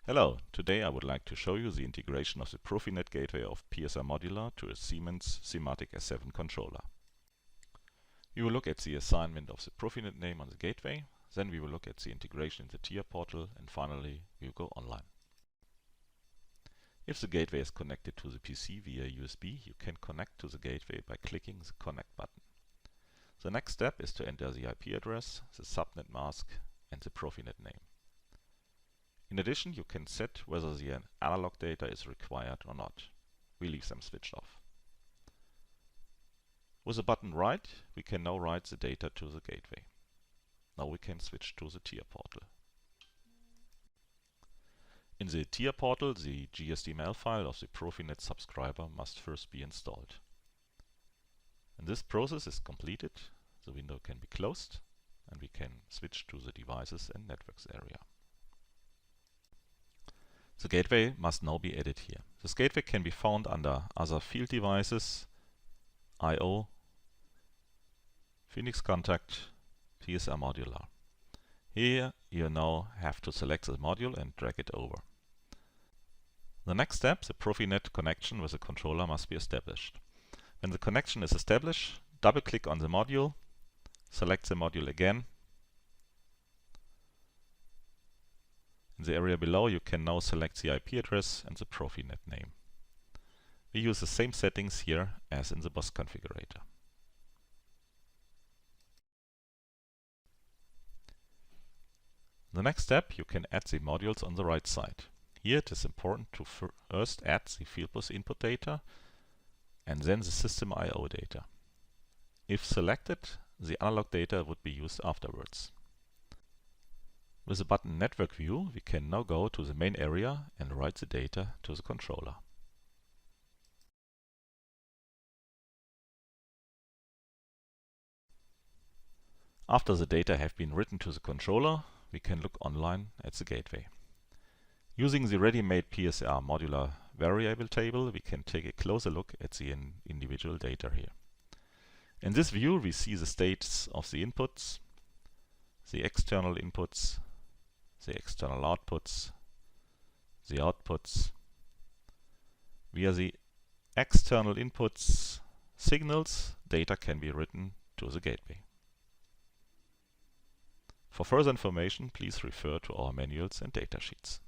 Hello, today I would like to show you the integration of the PROFINET gateway of PSRmodular to a Siemens SIMATIC S7 controller. We will look at the assignment of the PROFINET name on the gateway, then we will look at the integration in the TIA portal, and finally we will go online. If the gateway is connected to the PC via USB, you can connect to the gateway by clicking the Connect button. The next step is to enter the IP address, the subnet mask, and the PROFINET name. In addition, you can set whether the analog data is required or not. We leave them switched off. With the button Write, we can now write the data to the gateway. Now we can switch to the TIA portal. In the TIA portal, the GSDML file of the PROFINET subscriber must first be installed. When this process is completed, the window can be closed and we can switch to the Devices and Networks area. The gateway must now be added here. This gateway can be found under Other Field Devices, I/O, Phoenix Contact, PSRmodular. Here you now have to select the module and drag it over. The next step, the PROFINET connection with the controller must be established. When the connection is established, double-click on the module, select the module again. In the area below, you can now select the IP address and the PROFINET name. We use the same settings here as in the BOSS configurator. The next step, you can add the modules on the right side. Here it is important to first add the fieldbus input data and then the system I/O data. If selected, the analog data would be used afterwards. With the button Network View, we can now go to the main area and write the data to the controller. After the data have been written to the controller, we can look online at the gateway. Using the ready-made PSRmodular variable table, we can take a closer look at the individual data here. In this view, we see the states of the inputs, the external inputs, the external outputs, the outputs. Via the external inputs signals, data can be written to the gateway. For further information, please refer to our manuals and datasheets.